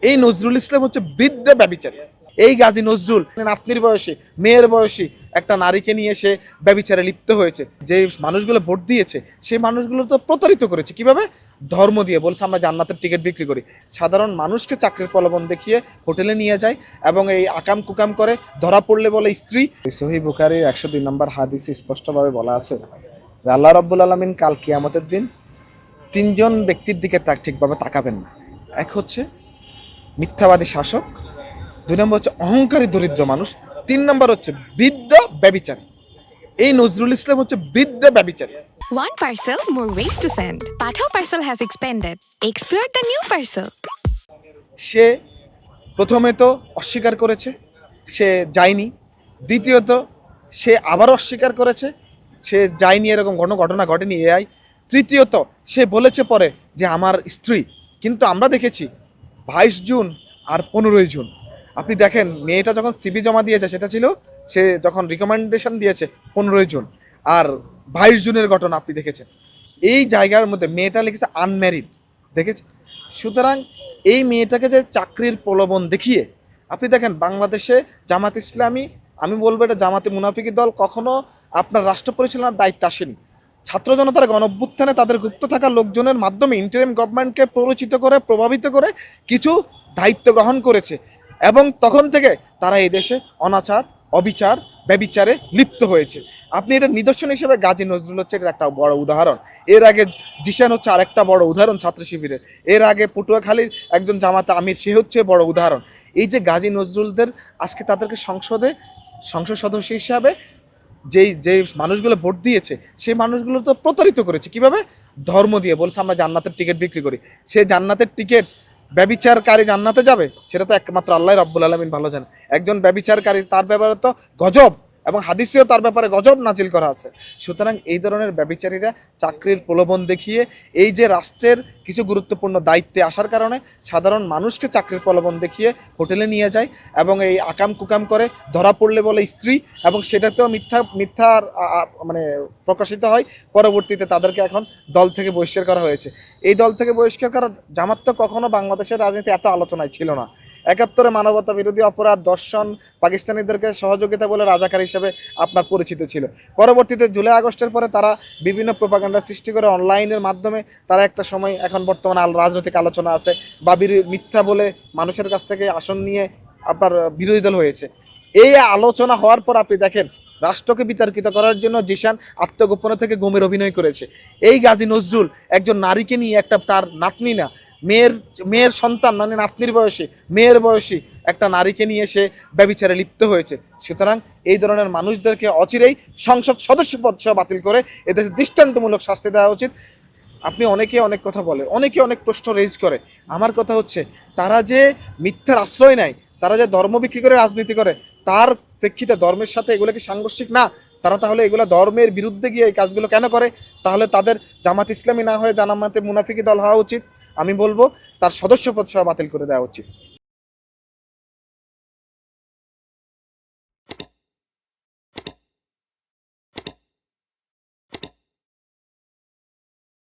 এই নজরুল ইসলাম হচ্ছে বৃদ্ধ ব্যভিচারী। এই গাজী নজরুল নাতনির বয়সী, মেয়ের বয়সী একটা নারীকে নিয়ে সে ব্যভিচারে লিপ্ত হয়েছে। যে মানুষগুলো ভোট দিয়েছে সেই মানুষগুলো তো প্রতারিত করেছে কিভাবে? ধর্ম দিয়ে বলছে আমরা জান্নাতের টিকিট বিক্রি করি। সাধারণ মানুষকে চাকরির প্রলোভন দেখিয়ে হোটেলে নিয়ে যায় এবং এই আকাম কুকাম করে, ধরা পড়লে বলে স্ত্রী। সহিহ বুখারীর 102 নম্বর হাদিসে স্পষ্টভাবে বলা আছে যে আল্লাহ রাব্বুল আলামিন কাল কিয়ামতের দিন তিনজন ব্যক্তির দিকে ঠিকভাবে তাকাবেন না। এক হচ্ছে মিথ্যাবাদী শাসক, 2 নম্বর হচ্ছে অহংকারী দরিদ্র মানুষ, 3 নম্বর হচ্ছে বৃদ্ধ ব্যভিচারী। এই নজরুল ইসলাম হচ্ছে বৃদ্ধ ব্যভিচারী। One parcel, more ways to send. Pathao parcel has expanded. Explore the new parcel. সে প্রথমে তো অস্বীকার করেছে, সে যায়নি। দ্বিতীয়ত সে আবার অস্বীকার করেছে, সে যায়নি, এরকম কোনো ঘটনা ঘটেনি এআই। তৃতীয়ত সে বলেছে পরে যে আমার স্ত্রী। কিন্তু আমরা দেখেছি 22 জুন আর 15 জুন। আপনি দেখেন মেয়েটা যখন সিবি জমা দিয়েছে সেটা ছিল, সে যখন রিকমেন্ডেশন দিয়েছে 15 জুন, আর 22 জুনের ঘটনা আপনি দেখেছেন। এই জায়গার মধ্যে মেয়েটা লিখেছে আনম্যারিড, দেখেছেন। সুতরাং এই মেয়েটাকে যে চাকরির প্রলোভন দেখিয়ে আপনি দেখেন বাংলাদেশে জামাত ইসলামী, আমি বলবো এটা জামাতে মুনাফিকি দল, কখনো আপনার রাষ্ট্র পরিচালনার দায়িত্ব আসেনি। ছাত্র জনতার গণঅভ্যুত্থানে তাদের গুপ্ত থাকা লোকজনের মাধ্যমে ইন্টারিম গভর্নমেন্টকে প্ররোচিত করে, প্রভাবিত করে কিছু দায়িত্ব গ্রহণ করেছে এবং তখন থেকে তারা এই দেশে অনাচার, অবিচার, ব্যবিচারে লিপ্ত হয়েছে। আপনি এটা নিদর্শন হিসেবে গাজী নজরুল হচ্ছে এটা একটা বড় উদাহরণ। এর আগে জিশান হচ্ছে আরেকটা বড় উদাহরণ ছাত্র শিবিরের। এর আগে পটুয়াখালীর একজন জামাতা আমির, সে হচ্ছে বড় উদাহরণ। এই যে গাজী নজরুলদের আজকে তাদেরকে সংসদ সদস্য হিসাবে যেই মানুষগুলো ভোট দিয়েছে সেই মানুষগুলো তো প্রতারিত করেছে কিভাবে? ধর্ম দিয়ে বলছে আমরা জান্নাতের টিকিট বিক্রি করি। সে জান্নাতের টিকিট, ব্যভিচারকারী জান্নাতে যাবে সেটা তো একমাত্র আল্লাহ রাব্বুল আলামিন ভালো জানে। একজন ব্যভিচারকারী, তার ব্যাপারে তো গজব, এবং হাদিসেও তার ব্যাপারে গজব নাজিল করা আছে। সুতরাং এই ধরনের ব্যভিচারীরা চাকরির প্রলোভন দেখিয়ে এই যে রাষ্ট্রের কিছু গুরুত্বপূর্ণ দায়িত্বে আসার কারণে সাধারণ মানুষকে চাকরির প্রলোভন দেখিয়ে হোটেলে নিয়ে যায় এবং এই আকাম কুকাম করে, ধরা পড়লে বলে স্ত্রী, এবং সেটাতেও মিথ্যার মানে প্রকাশিত হয়। পরবর্তীতে তাদেরকে এখন দল থেকে বহিষ্কার করা হয়েছে। এই দল থেকে বহিষ্কার করা জামাত তো কখনো বাংলাদেশের রাজনীতি এত আলোচনায় ছিল না। 71-এ মানবতা বিরোধী অপরাধ, দর্শন, পাকিস্তানিদেরকে সহযোগিতা বলে রাজাকার হিসেবে আপনার পরিচিত ছিল। পরবর্তীতে জুলাই আগস্টের পরে তারা বিভিন্ন প্রোপাগান্ডা সৃষ্টি করে অনলাইনের মাধ্যমে তারা একটা সময়, এখন বর্তমানে রাজনৈতিক আলোচনা আছে বা মিথ্যা বলে মানুষের কাছ থেকে আসন নিয়ে আপনার বিরোধী দল হয়েছে। এই আলোচনা হওয়ার পর আপনি দেখেন রাষ্ট্রকে বিতর্কিত করার জন্য জিশান আত্মগোপনে থেকে গুমের অভিনয় করেছে। এই গাজী নজরুল একজন নারীকে নিয়ে, একটা তার নাতনি না, মেয়ের সন্তান মানে নাতনির বয়সী, মেয়ের বয়সী একটা নারীকে নিয়ে সে ব্যভিচারে লিপ্ত হয়েছে। সুতরাং এই ধরনের মানুষদেরকে অচিরেই সংসদ সদস্য পদ সহ বাতিল করে এদের দৃষ্টান্তমূলক শাস্তি দেওয়া উচিত। আপনি অনেকে অনেক কথা বলে, অনেকে অনেক প্রশ্ন রেজ করে। আমার কথা হচ্ছে তারা যে মিথ্যার আশ্রয় নেয়, তারা যে ধর্ম বিক্রি করে রাজনীতি করে, তার প্রেক্ষিতে ধর্মের সাথে এগুলো কি সাংঘর্ষিক না? তারা তাহলে এগুলো ধর্মের বিরুদ্ধে গিয়ে এই কাজগুলো কেন করে? তাহলে তাদের জামাত ইসলামী না হয়ে জামাতে মুনাফিকি দল হওয়া উচিত। আমি বলবো তার সদস্য পদ সহ বাতিল করে দেওয়া উচিত।